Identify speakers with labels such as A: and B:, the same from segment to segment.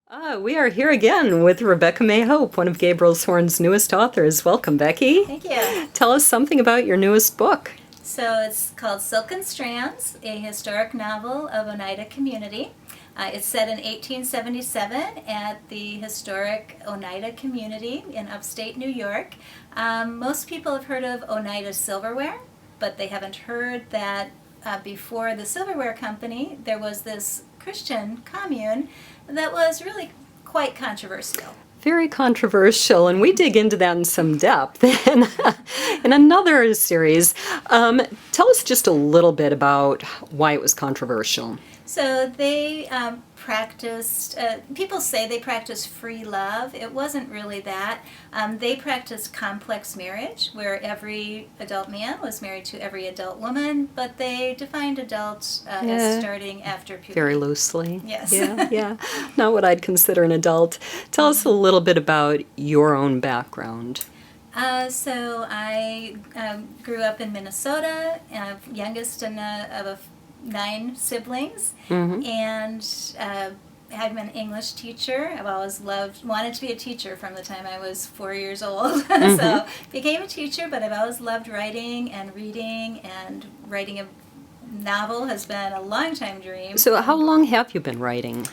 A: We are here again with Rebecca May Hope, one of Gabriel's Horn's newest authors. Welcome, Becky.
B: Thank you.
A: Tell us something about your newest book.
B: So it's called Silken Strands, a historic novel of Oneida community. It's set in 1877 at the historic Oneida community in upstate New York. Most people have heard of Oneida Silverware, but they haven't heard that before the silverware company, there was this Christian commune that was really quite controversial.
A: Very controversial, and we dig into that in some depth in another series. Tell us just a little bit about why it was controversial.
B: So they practiced, people say they practiced free love. It wasn't really that. They practiced complex marriage, where every adult man was married to every adult woman, but they defined adult as starting after puberty.
A: Very loosely.
B: Yes.
A: Yeah. Not what I'd consider an adult. Tell us a little bit about your own background.
B: So I grew up in Minnesota, youngest of 9 siblings, and I'm an English teacher. I've always wanted to be a teacher from the time I was 4 years old. So became a teacher, but I've always loved writing and reading, and writing a novel has been a long time dream.
A: So how long have you been writing?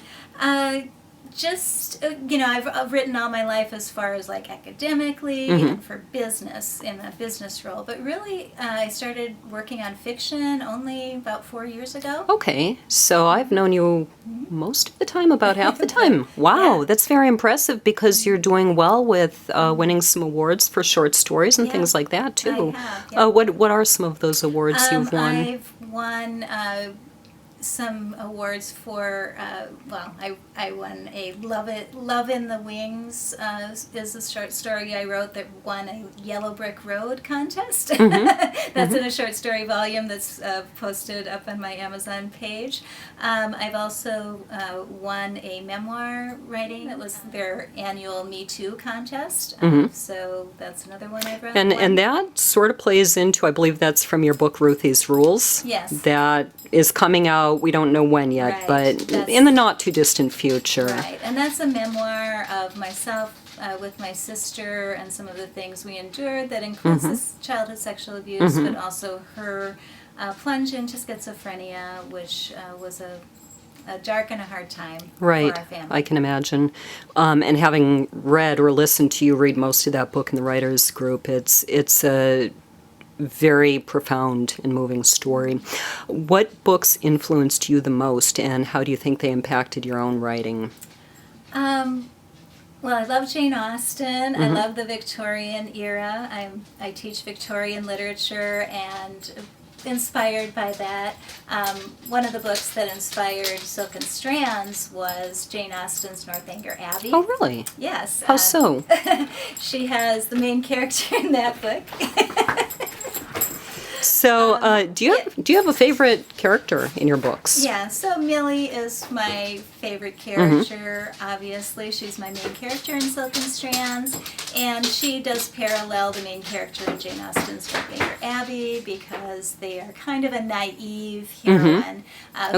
B: I've written all my life as far as like academically and for business, in a business role. But really, I started working on fiction only about 4 years ago.
A: Okay, so I've known you most of the time, about half the time. Wow,
B: Yeah.
A: that's very impressive because you're doing well with winning some awards for short stories and things like that too.
B: I have, yeah.
A: What are some of those awards you've won?
B: I've won some awards for, I won a Love in the Wings is a short story I wrote that won a Yellow Brick Road contest. That's in a short story volume that's posted up on my Amazon page. I've also won a memoir writing. That was their annual Me Too contest. So that's another one I've won.
A: And that sort of plays into, I believe that's from your book, Ruthie's Rules.
B: Yes.
A: That is coming out, we don't know when yet,
B: Right.
A: but
B: That's
A: in the not too distant future.
B: Right, and that's a memoir of myself with my sister and some of the things we endured that includes this childhood sexual abuse, but also her plunge into schizophrenia, which was a dark and a hard time for our family.
A: I can imagine. And having read or listened to you read most of that book in the writers group, it's a very profound and moving story. What books influenced you the most, and how do you think they impacted your own writing?
B: Well, I love Jane Austen. I love the Victorian era. I teach Victorian literature, and inspired by that. One of the books that inspired Silken Strands was Jane Austen's Northanger Abbey.
A: Oh, really?
B: Yes.
A: How so?
B: She has the main character in that book.
A: So, do you have a favorite character in your books?
B: Yeah, so Millie is my favorite character, obviously. She's my main character in Silken Strands, and she does parallel the main character in Jane Austen's Northanger Abbey because they are kind of a naive heroine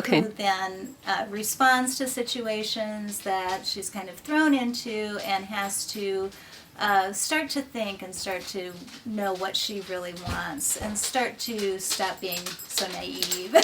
B: who then responds to situations that she's kind of thrown into and has to start to think and start to know what she really wants and start to stop being so naive.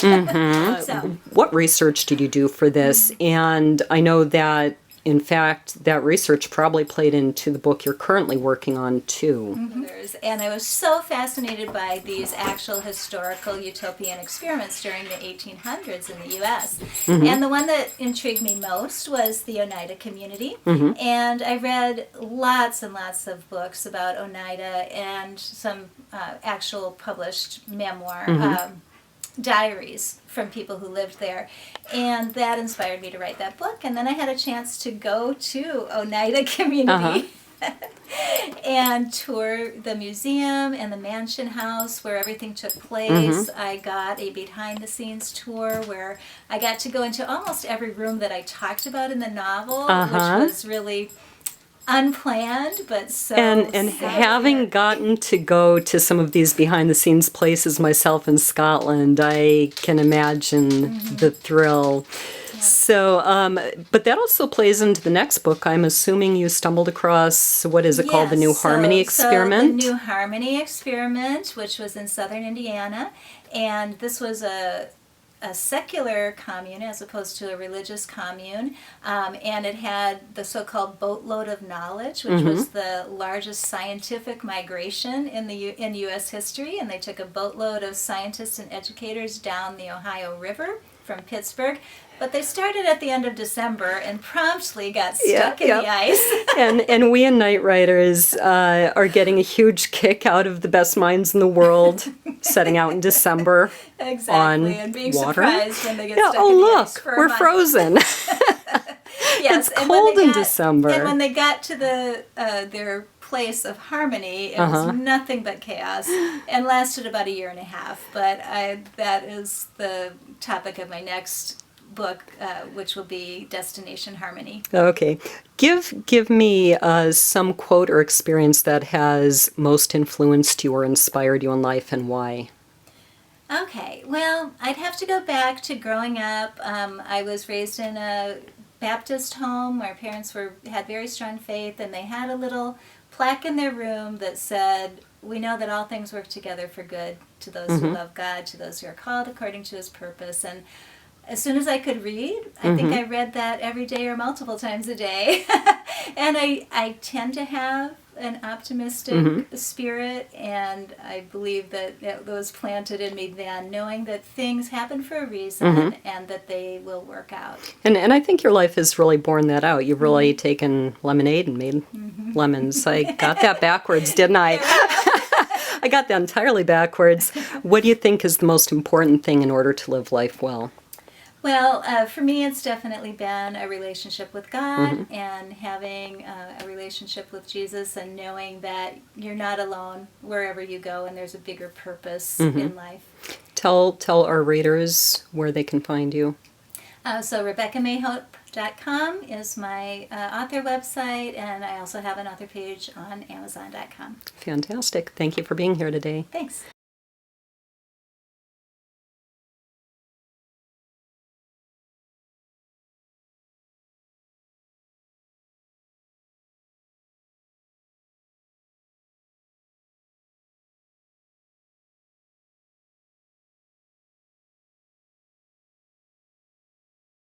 B: So,
A: What research did you do for this? And I know that, in fact, that research probably played into the book you're currently working on, too.
B: and I was so fascinated by these actual historical utopian experiments during the 1800s in the U.S. And the one that intrigued me most was the Oneida community. And I read lots and lots of books about Oneida and some actual published memoir diaries from people who lived there, and that inspired me to write that book. And then I had a chance to go to Oneida community and tour the museum and the mansion house where everything took place. I got a behind the scenes tour where I got to go into almost every room that I talked about in the novel, which was really unplanned, but so
A: And having gotten to go to some of these behind the scenes places myself in Scotland, I can imagine the thrill. So, but that also plays into the next book. I'm assuming you stumbled across, what is it called, the New Harmony Experiment?
B: So the New Harmony Experiment, which was in southern Indiana, and this was a secular commune as opposed to a religious commune, and it had the so-called Boatload of Knowledge, which was the largest scientific migration in U.S. history, and they took a boatload of scientists and educators down the Ohio River from Pittsburgh. But they started at the end of December and promptly got stuck in the ice.
A: And we in Night Riders are getting a huge kick out of the best minds in the world setting out in December
B: Exactly, and being
A: water.
B: surprised when they get stuck in the ice for a
A: we're
B: month.
A: frozen.
B: Yes,
A: It's cold in December.
B: And when they got to their place of harmony, it was nothing but chaos, and lasted about a year and a half. But that is the topic of my next book, which will be Destination Harmony.
A: Okay. Give me some quote or experience that has most influenced you or inspired you in life, and why.
B: Okay, well, I'd have to go back to growing up. I was raised in a Baptist home where parents had very strong faith, and they had a little plaque in their room that said, "We know that all things work together for good to those who love God, to those who are called according to His purpose." And as soon as I could read, I think I read that every day or multiple times a day. And I tend to have an optimistic spirit, and I believe that it was planted in me then, knowing that things happen for a reason and that they will work out.
A: And I think your life has really borne that out. You've really taken lemonade and made lemons. I got that backwards, didn't I? I got that entirely backwards. What do you think is the most important thing in order to live life well?
B: Well, for me, it's definitely been a relationship with God and having a relationship with Jesus, and knowing that you're not alone wherever you go, and there's a bigger purpose in life.
A: Tell our readers where they can find you.
B: So RebeccaMayhope.com is my author website, and I also have an author page on Amazon.com.
A: Fantastic. Thank you for being here today.
B: Thanks.